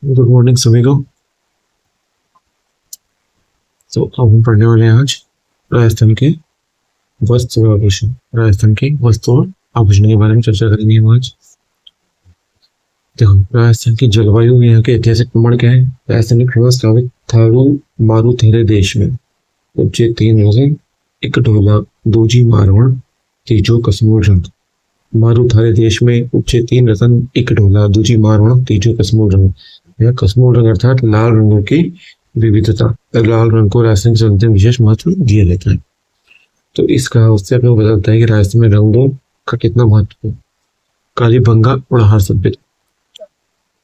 Good morning सभी को। तो अब हम पढ़ने वाले हैं आज राजस्थान के वस्त्र आभूषण। राजस्थान के वस्त्र और आभूषण के बारे में चर्चा करेंगे हम आज। देखो, राजस्थान की जलवायु में यहाँ के ऐतिहासिक प्रमाण क्या है। राजस्थान की फेमस कहावत थारू मारू तेरे देश में उपजे तीन रंग एक ढोला दूजी मारवण तीजो कश्मीर रंग। मारू थारे देश में उपजे तीन रतन एक ढोला दूजी मारवण तीजो कश्मीर रंग। यह कश्मीर रंग अर्थात लाल रंगों की विविधता। लाल रंग को राजस्थान के संदर्भ में विशेष महत्व दिया जाता है। तो इस कहावत से अपने को बताता है कि राजस्थान में रंगों का कितना महत्व है। कालीबंगा और हार सभ्यता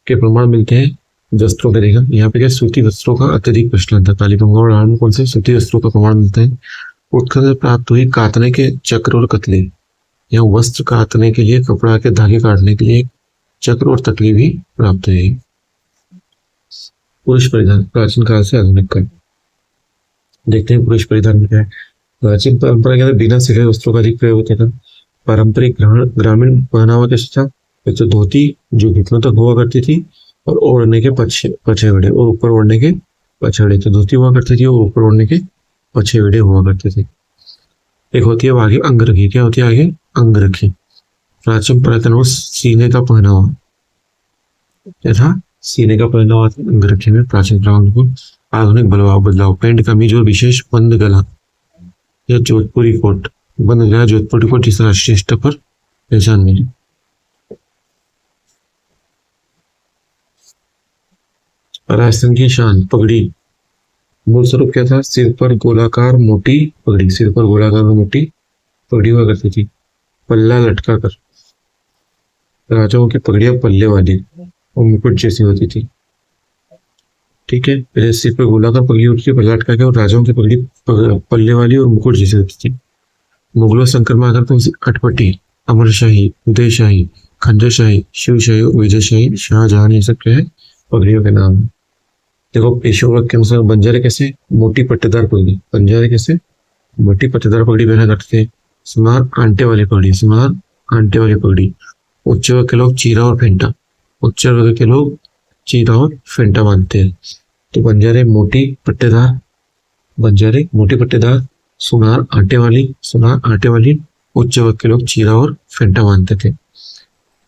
के प्रमाण मिलते हैं वस्त्रों के। देखा यहाँ पे क्या सूती वस्त्रों का अत्यधिक प्रचलन था। कालीबंगा और हार में कौन से सूती वस्त्रों का प्रमाण मिलता है। उत्खनन से प्राप्त हुई कातने के चक्र और कतले। यहाँ वस्त्र कातने के लिए कपड़ा के धागे काटने के लिए चक्र और तकली भी प्राप्त हुई। पुरुष परिधान प्राचीन काल से आधुनिक काल। देखते हैं पुरुष परिधान में क्या है। प्राचीन परंपरा के अंदर बिना सिले वस्त्रों का अधिक प्रयोग होता था। पारंपरिक ग्रामीण पहनावा के साथ तो धोती जो घुटनों तक हुआ करती थी और ओढ़ने के पछेवड़े और ऊपर ओढ़ने के पछेवड़े। तो धोती हुआ करती थी और ऊपर ओढ़ने के पछेवड़े हुआ करते थे। एक होती है आगे अंगरखी। क्या होती है आगे अंगरखी। प्राचीन पुरातन और सीने का पहनावा था। सीने का पहनावा था अंगरखी में प्राचीन को। आधुनिक बदलाव पैंट कमीज और विशेष बंद गला या जोधपुरी कोट। बंद गला जोधपुरी कोट जिस राष्ट्रीय स्तर पर पहचान मिली। राजस्थान की शान पगड़ी। मूल स्वरूप क्या था। सिर पर गोलाकार मोटी पगड़ी। सिर पर गोलाकार मोटी पगड़ी हुआ करती थी। पल्ला लटका कर। राजाओं की पगड़ियां पल्ले वाली और मुकुट जैसी होती थी। ठीक है, पहले सिर पर गोलाकार पगड़ी होती थी, पल्ला लटका के, और राजाओं की पगड़ी पल्ले वाली और मुकुट जैसी होती थी। मुगलों संक्रमण आकर तो अटपटी, अमरशाही, उदयशाही, खंजरशाही, शिवशाही, विजयशाही, शाहजहां, ये सब क्या है पगड़ियों के नाम। देखो पेशेवर के अनुसार बंजारे कैसे मोटी पट्टेदार पगड़ी। बंजारे कैसे मोटी पट्टेदार पगड़ी पहना करते थे। सुनार आंटे वाली पगड़ी। सुनार आंटे वाली पगड़ी। उच्च वर्ग के लोग चीरा और फेंटा। उच्च वर्ग के लोग चीरा और फेंटा बांधते हैं। तो बंजारे मोटी पट्टेदार, बंजारे मोटी पट्टेदार, सुनार आटे वाली, उच्च वर्ग के लोग चीरा और फेंटा बांधते थे।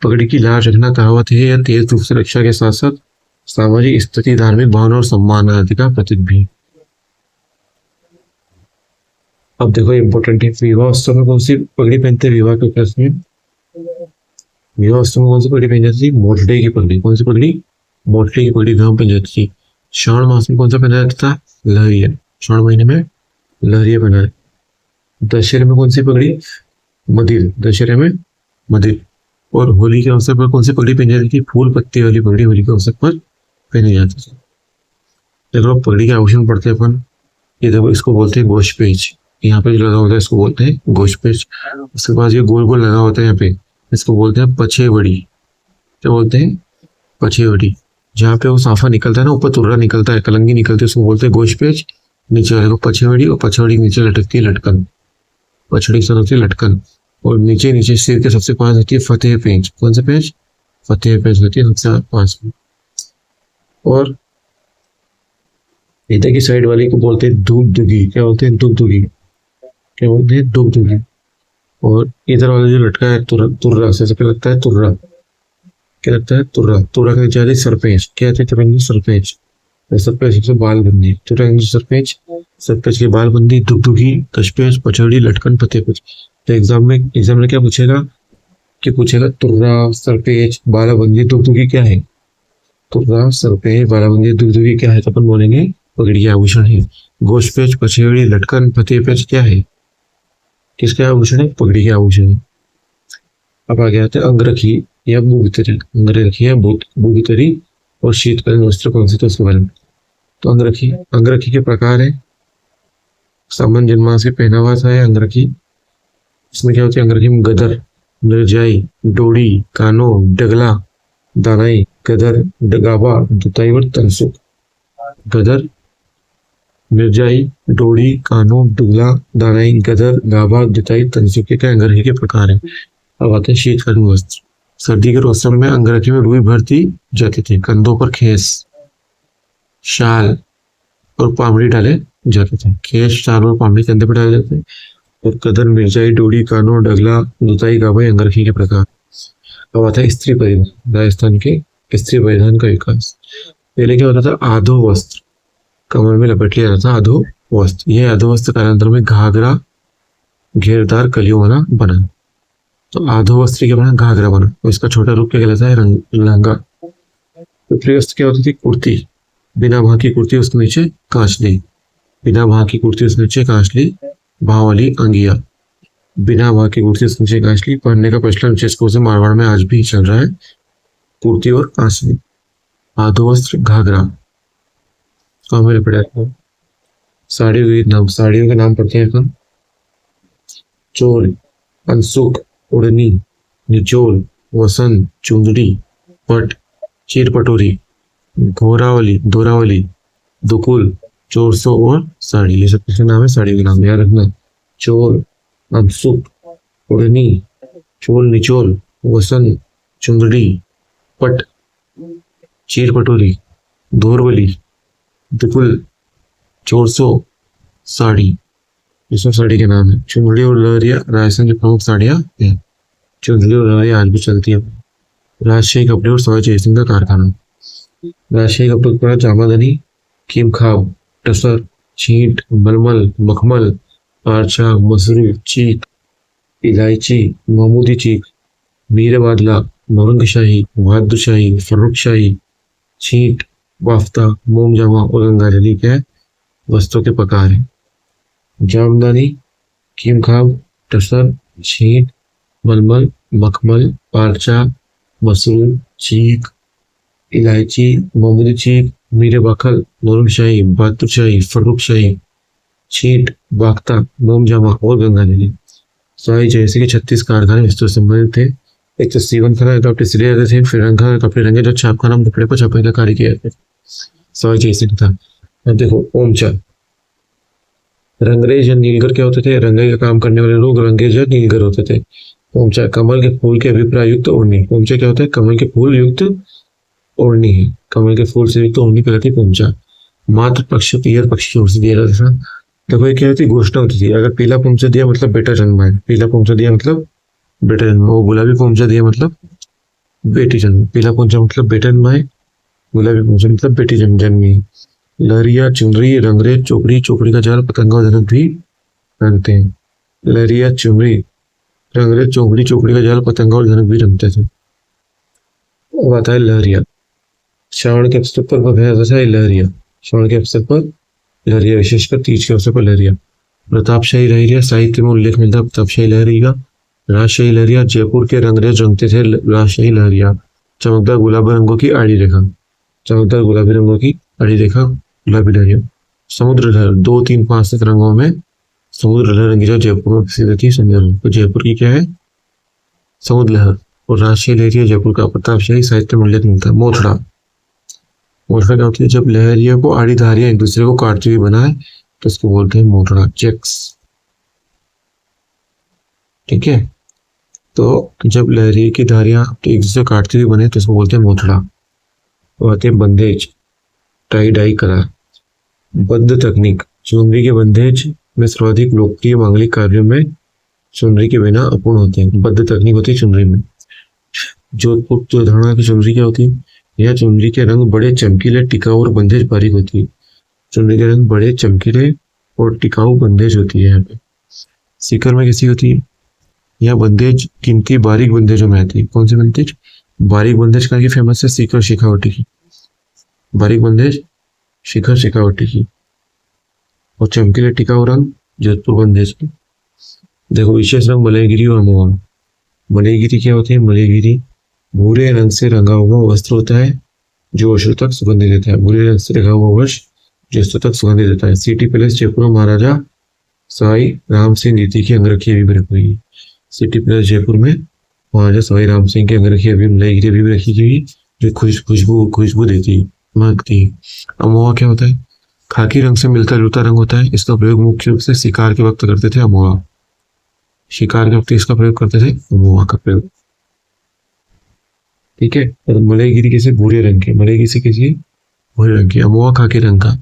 पगड़ी की लाज रखना कहावत है या तेज धूप से रक्षा के साथ साथ सामाजिक स्थिति, धार्मिक भावना और सम्मान आदि का प्रतीक भी। अब देखो इंपॉर्टेंट है, विवाह उत्सव में कौन सी पगड़ी पहनते हैं। विवाह के उपलक्ष्य में विवाह उत्सव में कौन सी पगड़ी पहनी जाती थी। मोटले की पगड़ी। कौन सी पगड़ी। मोटले की पगड़ी विवाह पहनी जाती थी। श्रावण मास में कौन सा पहना जाता था। लहरिया। श्रावण महीने में लहरिया पहना है। दशहरे में कौन सी पगड़ी। मदिर। दशहरे में मदिर। और होली के अवसर पर कौन सी पगड़ी पहनी जाती थी। फूल पत्ती वाली पगड़ी होली के अवसर पर पहनी जाती थी। देखो पगड़ी के आभूषण पढ़ते हैं अपन। ये देखो इसको बोलते हैं गोशपेच। यहाँ पे जो लगा होता है इसको बोलते हैं गोशपेच। उसके बाद ये गोल गोल लगा होता है यहाँ पे, इसको बोलते हैं पछेवड़ी। क्या बोलते हैं पछेवड़ी। जहाँ पे वो साफा निकलता है ना, ऊपर तुर्रा निकलता है, कलंगी निकलती है, उसको बोलते हैं गोशपेच। नीचे वाले को पछेवड़ी, और पछेवड़ी नीचे लटकती है लटकन। पछड़ी से होती है लटकन, और नीचे नीचे सिर के सबसे पास होती है फतेह पेंच। कौन सा पेंच। फतेह पेंच होती है सबसे पास में। और इधर की साइड वाली को बोलते हैं दुगदुगी। क्या बोलते हैं दुगदुगी। क्या बोलते हैं दुगदुगी। और इधर वाला जो लटका है तुर्रा से क्या लगता है तुर्रा। क्या लगता है तुर्रा। तुर्रा के नीचे आती है सरपेंच। क्या आती है सरपेंच। सरपेंच से बाल बंदी। तुर्रा के नीचे सरपेंच, सरपेंच की बाल बंदी, दुगदुगी, कशपेच, पछड़ी, लटकन, फतेह पेंच। तो एग्जाम में क्या पूछेगा कि पूछेगा तुर्रा, सरपेच, बालाबंदी, दुगदुगी क्या है। तुर्रा, सरपेच, बालाबंदी, दुगदुगी क्या है, तो अपन बोलेंगे पगड़ी के आभूषण है। गोशपेच, पछेड़ी, लटकन, फतेह पेंच क्या है, किसके आभूषण है, पगड़ी के आभूषण है। अब आगे आते हैं अंगरखी या बुगतरी। अंगरखी या बुगतरी और शीतकालीन वस्त्र कौन से, तो उसके बारे में। तो अंगरखी के प्रकार है। सामान्य जनमानस के पहनावा था अंगरखी। इसमें क्या होती है अंगरखी में गदर, मिर्जाई, डोरी, कानो, डगला, दानाई, गदर, डगावा, दुताई और तनसुक। गदर, मिर्जाई, डोरी, कानो, डुगला, दानाई, गदर, गाभा, दुताई, तनसुक के अंगरखी के प्रकार है। अब आते हैं शीतकालीन वस्त्र। सर्दी के मौसम में अंगरखी में रुई भर दी जाती थी। कंधों पर खेस, शाल और पामड़ी डाले जाते थे। खेस, शाल और पामड़ी कंधे पर डाले जाते थे। और कदर, मिर्जाई, डोडी, कानो, डगला, दुताई, गाबाई, अंगरखी के प्रकार। अब आता है स्त्री परिधान। राजस्थान के स्त्री परिधान का विकास। पहले क्या होता था? आधो वस्त्र, कमर में लपेट लिया जाता था आधो वस्त्र। यह आधो वस्त्र कालांतर में घाघरा, घेरदार कलियों वाला बना। तो आधो वस्त्र क्या बना? घाघरा बना। तो इसका छोटा रूप क्या कहलाता है? लहंगा। ऊपरी वस्त्र क्या होती थी? कुर्ती, बिना भाव की कुर्ती, उसके नीचे कांचली। बिना भाव की कुर्ती, उसके नीचे कांचली, भाव वाली अंगिया। बिना भाव की कुर्ती, उसके नीचे कांचली पहनने का प्रचलन विशेष रूप से मारवाड़ में आज भी चल रहा है। कुर्ती और कांचली, आधो वस्त्र, घाघरा। तो हमें पड़ा साड़ियों के नाम। साड़ियों के नाम पढ़ते हैं अपन। चोल, अनसुख, उड़नी, निचोल, वसंत, चुंदड़ी, पट, चीर पटोरी, घोरावली, दोरावली, दुकुल, चोरसो और साड़ी। ये सब किसके नाम है? साड़ियों के नाम याद रखना। चोल, अनसुख, उड़नी, चोल, निचोल, वसंत, चुंदड़ी, पट, चीर पटोरी, दोरवली, दुकुल, चोरसो, साड़ी। ये सब साड़ी के नाम है। चुंदड़ी और लहरिया राजस्थान की प्रमुख साड़ियाँ हैं। चुंदड़ी और लहरिया आज भी चलती है। राजशाही कपड़े और सवाई जयसिंह का कारखाना। राजशाही कपड़े का जामादनी, कीमखाब, टसर, छींट, मलमल, मखमल, आरचा, मसरू, चीक, इलायची, महमूदी चीक, मीर बादला, नौरंगशाही, बहादुरशाही, फर्रुखशाही, छींट, बाफ्ता, मोमजामा और गंगाजली के वस्त्रों के प्रकार हैं। जामदानी, कीमखाब, टसर, छींट, मलमल, मखमल, पारचा, मसरूम, चीक, इलायची, मोमूदी चीक, मीरे बाखल, नौरंगशाही, बहादुरशाही, फर्रुखशाही, छींट, बाख्ता, मोमजामा और गंगाजली। सवाई जयसिंह के 36 कारखाने वस्त्रों से संबंधित थे। एक तो सीवन खाना, कपड़े सिले जाते थे। फिर रंग कपड़े रंगे जो छापखाना कपड़े पर छपाई का कार्य किया जाता है। सवाई जयसिंह था। अब देखो ओमचा। रंगरेज या नीलगर क्या होते थे? रंगाई का काम करने वाले लोग रंगरेज या नीलगर होते थे। पोमचा, कमल के फूल के अभिप्राय युक्त ओढ़नी। पोमचा क्या होता है? कमल के फूल युक्त ओढ़नी है। कमल के फूल से युक्त ओढ़नी कहलाती है पोमचा। मात्र पक्ष पियर पक्ष की ओर से दिया जाता था। देखो ये क्या होती? घोषणा होती थी। अगर पीला पोमचा दिया मतलब बेटा जन्मा है। पीला पोमचा दिया मतलब बेटा जन्मा। वो गुलाबी पोमचा दिया मतलब बेटी जन्म। पीला पोमचा मतलब बेटा जन्मा है। गुलाबी पोमचा मतलब बेटी जन्मी है। लहरिया, चुनरी, रंगरेज, चोपड़ी, चोपड़ी का जाल, पतंगा और धनुष भी रंगते हैं। लहरिया, चुनरी, रंगरेज, चोपड़ी, चोपड़ी का जाल, पतंगा और धनुष भी रंगते थे। अब आता है लहरिया। श्रावण के अवसर पर पहना जाता है लहरिया। श्रावण के अवसर पर लहरिया, विशेषकर तीज के अवसर पर लहरिया। प्रतापशाही लहरिया, साहित्य में उल्लेख मिलता है प्रतापशाही लहरिया का। राजशाही लहरिया, जयपुर के रंगरेज रंगते थे राजशाही लहरिया। चमकदार गुलाबी रंगों की आड़ी रेखा। चमकदार गुलाबी रंगों की आड़ी रेखा गुलाबी लहरिया। समुद्र लहर, 2, 3, 5 तक रंगों में समुद्र लहर रंगी जो जयपुर में प्रसिद्ध थी। संजय तो जयपुर की क्या है? समुद्र लहर। और राजशाही लहरिया जयपुर का। प्रतापशाही साहित्य में उल्लेख मिलता है। मोथड़ा। मोथड़ा क्या होती है? जब लहरिया को आड़ी धारियां एक दूसरे को काटती हुई बनाए तो उसको बोलते हैं मोथड़ा। चेक्स। ठीक है। तो जब लहरिया की धारियां एक दूसरे को काटती हुई बने तो उसको बोलते हैं मोथड़ा। तो आते हैं बंदेज, टाई डाई करा। बद्ध तकनीक, चुनरी के बंदेज में सर्वाधिक लोकप्रिय मांगलिक कार्यों में चुनरी के बिना अपूर्ण होते हैं। बद्ध तकनीक होती है चुनरी में। जोधपुर जो धरना की चुनरी क्या होती है? यह चुनरी के रंग बड़े चमकीले, टिकाऊ और बंदेज बारीक होती है। चुनरी के रंग बड़े चमकीले और टिकाऊ बंदेज होती है। यहाँ पे सीकर में कैसी होती है? यह बंदेज कीमती बारीक बंदेजों में आती है। कौन सी बंदेज? बारीक बंदेज का फेमस है सीकर शेखावटी की। बारीक बंदेज शिखर शेखावटी की। और चमकीले टिकाऊ रंग जोधपुर बंदेज की। देखो विशेष रंग मलयगिरी और अमोआ। मलयगिरी क्या होती है? मलयगिरी भूरे रंग से रंगा हुआ वस्त्र होता है जो वर्षों तक सुगंधि देता है। भूरे रंग से रंगा हुआ वस्त्र जो वर्षों तक सुगंधि देता है। सिटी पैलेस जयपुर में महाराजा सवाई राम सिंह द्वितीय की अंगरखी अभी भी रखी हुई है। सिटी पैलेस जयपुर में महाराजा सवाई राम सिंह की अंगरखी अभी मलयगिरी अभी भी रखी हुई जो खुशबू देती है, महकती है। अमोआ क्या होता है? खाकी रंग से मिलता जुलता रंग होता है। इसका प्रयोग मुख्य रूप से शिकार के वक्त करते थे। अमोआ शिकार के वक्त इसका प्रयोग करते थे। अमोआ का प्रयोग। ठीक है। और मलयगिरी किसे भूरे रंग के, मलयगिरी किसी भूरे रंग की, अमवा खाकी रंग का,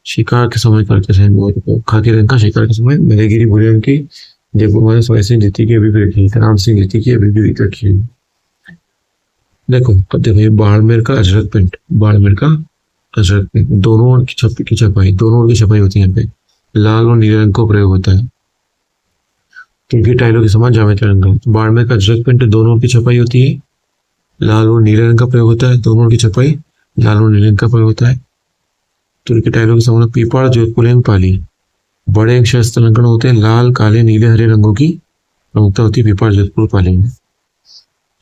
शिकार के समय करते थे मोर को, खाकी रंग का शिकार के समय, मलयगिरी भूरे रंग की। जयपुर में सोया सिंह जीती की अभी भी रखी है, राम सिंह जीती की अभी भी रखी है। देखो कहते भाई बाड़मेर का अजरक प्रिंट, बाड़मेर का अजरक प्रिंट, दोनों ओर की छपाई, दोनों ओर की छपाई होती है यहाँ पे, लाल और नीले रंग का प्रयोग होता है। तुर्की टाइलों के समान जामेत्री रंग का, बाड़मेर का अजरक प्रिंट दोनों ओर की छपाई होती है, लाल और नीले रंग का प्रयोग होता है, दोनों ओर की छपाई लाल और नीले रंग का प्रयोग होता है। तुर्की टाइलों के समान पीपड़ जोधपुर पाली, बड़े अक्षर अलंकरण होते हैं, लाल काले नीले हरे रंगों की प्रमुखता होती है पीपड़ जोधपुर पाली में।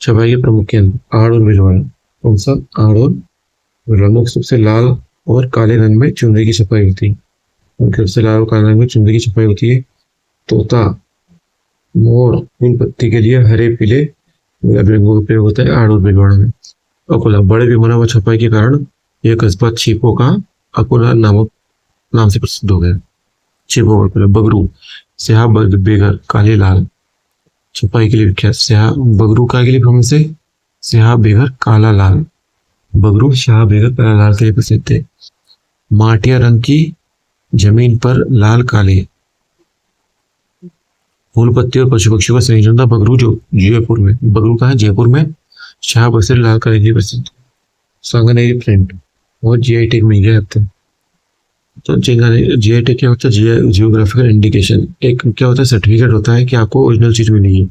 छपाई के प्रमुख केंद्र आड़ और भिलवाड़ा, कौन सा आड़ और रंगों के सबसे लाल और काले रंग में चुनरी की छपाई होती है, उनके सबसे लाल और काले रंग में चुनरी की छपाई होती है। तोता मोर फूल पत्ती के लिए हरे पीले गुलाबी रंगों का प्रयोग होता है आड़ और भिलवाड़ा में। अकोला बड़े पैमाने व छपाई के कारण यह कस्बा छिपो का अकोला नामक नाम से प्रसिद्ध हो गया। छिपो अकोला। बगरू स्याह बेगर काले लाल, छपाई के लिए विख्यात, स्याह बगरू का के लिए फेमस है, स्याह बेगर काला लाल, बगरू स्याह बेगर काला लाल के लिए प्रसिद्ध है। माटिया रंग की जमीन पर लाल काले फूल पत्ती और पशु पक्षियों का संयोजन था बगरू, जो जयपुर में, बगरू का है जयपुर में, शाह बसर लाल काले के लिए प्रसिद्ध। सांगानेरी प्रिंट और जीआई टैग मिल गया अब तक। तो जीआई टैग क्या होता है, जियोग्राफिकल इंडिकेशन, एक क्या होता है सर्टिफिकेट होता है कि आपको ओरिजिनल चीज मिली है।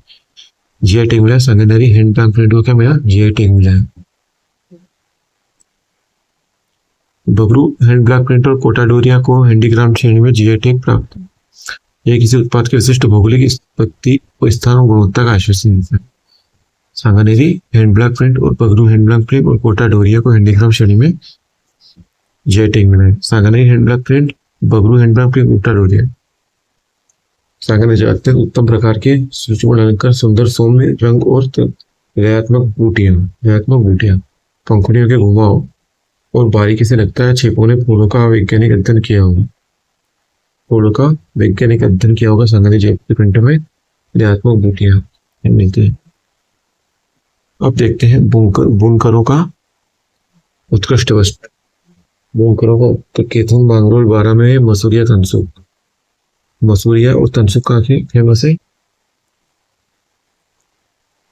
जीआई टैग मिला सांगानेरी हैंड प्लांट प्रिंट को, क्या मिला जीआई टैग मिला है। बगरू हैंड ब्लॉक प्रिंट और कोटा डोरिया को हैंडीक्राफ्ट श्रेणी में जीआई टैग प्राप्त। यह किसी उत्पाद के विशिष्ट भौगोलिक उत्पत्ति और स्थान और गुणवत्ता का आश्वासन देता है। सांगानेरी हैंड ब्लॉक प्रिंट और बगरू हैंड ब्लॉक प्रिंट और कोटा डोरिया को हैंडीक्राफ्ट श्रेणी में जीआई टैग मिला है। Sanganeri hand block print, Bagru hand block print, Kota Doria. Sanganeri अत्यंत उत्तम प्रकार के सूक्ष्म अलंकार, सुंदर सौम्य रंग और लयात्मक बूटियां, पंखुड़ियों के घुमाव और बारीकी से लगता है छिपों ने फूलों का वैज्ञानिक अध्ययन किया होगा, फूलों का वैज्ञानिक अध्ययन किया होगा। सांगानेरी जयपुर प्रिंट में लयात्मक बूटियां मिलती है। अब देखते हैं बुनकरों का उत्कृष्ट वस्त्र। बुनकरों का तो केथुन मांगरोल 12 में मसूरिया तनसुक, मसूरिया और तनसुक कहाँ के फेमस है,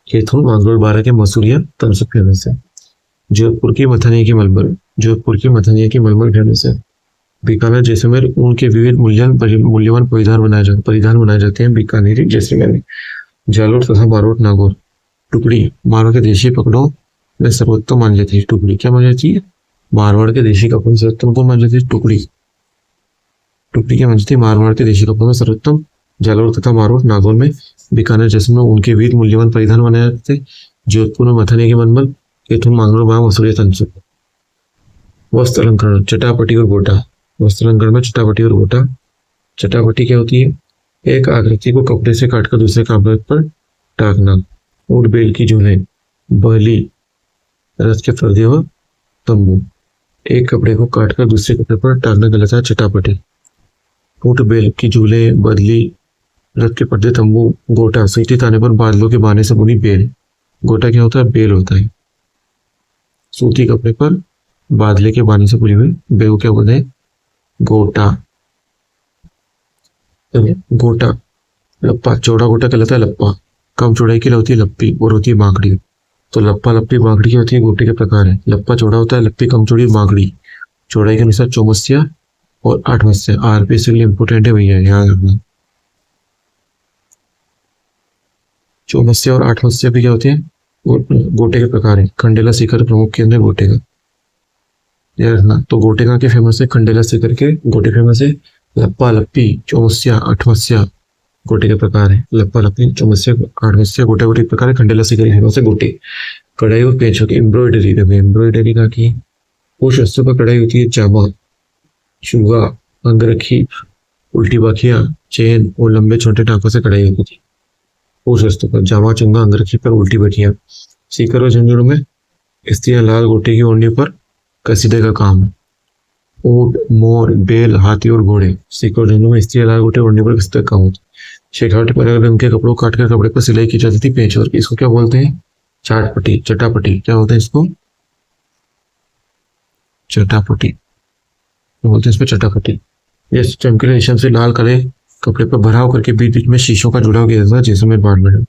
केथुन मांगरोल 12 के मसूरिया तनसुक फेमस है। जोधपुर की मथानिया की मलमल, जोधपुर की मथानिया की मलमल फेमस है। बीकानेर जैसलमेर ऊन के विविध मूल्यवान परिधान बनाए जाते हैं बीकानेरी जैसलमेर में। जालोर तथा मारवाड़ नागौर, टुकड़ी मारवाड़ के देशी कपड़ों में सर्वोत्तम मानी जाती है। टुकड़ी क्या मानी जाती है, मारवाड़ के देशी कपड़ों में सर्वोत्तम कौन मानी जाती है, टुकड़ी। टुकड़ी क्या मानी जाती है, मारवाड़ के देशी कपड़ों में सर्वोत्तम। जालोर तथा मारवाड़ नागौर में, बीकानेर जैसलमेर में उनके विविध मूल्यवान परिधान बनाए जाते हैं। जोधपुर में मथानिया की मलमल, केथुन मांगरोल 12 मसूरिया तनसुक। वस्त्र अलंकरण चटापटी और गोटा, वस्त्र अलंकरण में चटापटी और गोटा। चटापटी क्या होती है, एक आकृति को कपड़े से काटकर दूसरे कपड़े पर टाकना। ऊंट बैल की झूलें, बहली, रथ के पर्दे व तंबू, एक कपड़े को काटकर दूसरे कपड़े पर टाकना कहलाता है चटापटी। ऊंट बैल की झूलें, बदली, रथ के पर्दे, तंबू। गोटा सीटी ताने पर बादलों के बाने से बुनी बेल, गोटा क्या होता है, बेल होता है। सूती कपड़े पर बादले के बाने से बुनी हुई बेल को क्या बोलते हैं, गोटा। गोटा। लप्पा, चौड़ा गोटा कहलाता है लप्पा, कम चौड़ाई की होती है लप्पी और होती है बांकड़ी। तो लप्पा लप्पी बांकड़ी की होती है, गोटे के प्रकार है। लप्पा चौड़ा होता है, लप्पी कम चौड़ी, बांकड़ी चौड़ाई के अनुसार चौमस्या और 8 मस्या। आरपी इसके लिए इंपोर्टेंट है भैया, याद रखना। चौमस्या और 8 मस्या भी क्या होते हैं, गोटे के प्रकार है। खंडेला शिखर प्रमुख केंद्र गोटे का, याद रखना। तो गोटे का क्या फेमस है, खंडेला शिखर के गोटे फेमस है। लप्पा लप्पी चौमस्या 8 मस्या गोटे के प्रकार है। लप्पा लप्पी चौमस्या 8 मस्या गोटे गोटे प्रकार है। खंडेला शिखर फेमस है गोटे। कढ़ाई और पेंचों की एम्ब्रॉयडरी, एम्ब्रॉयडरी का की कुछ वस्त्रों पर कढ़ाई होती है। जामा, चूगा, अंगरखी, उल्टी बाखिया, चेन और लंबे छोटे टाँकों से कढ़ाई होती थी। उस वस्तु पर जामा, चुंगा, अंगरखी पर उल्टी बखिया। सीकर और झंझुनों में स्त्रियां लाल गोटे की ओढ़नी पर कसीदे का काम। ऊंट, मोर, बैल, हाथी और घोड़े, सीकर और झंझुनों में स्त्रियां लाल गोटे ओढ़नी पर कसीदे का काम होता। शेखावटी पर अलग रंग के कपड़ों काटकर कपड़े पर सिलाई की जाती थी पेंच वर्क, इसको क्या बोलते हैं, चाटपटी, चटापटी क्या बोलते हैं इसको? चटापटी, क्या बोलते हैं इसको? चटापटी। यस, चमकीले निशान से लाल काले कपड़े पर भराव करके बीच बीच में शीशों का जुड़ाव किया जाता है जैसलमेर बाड़ में।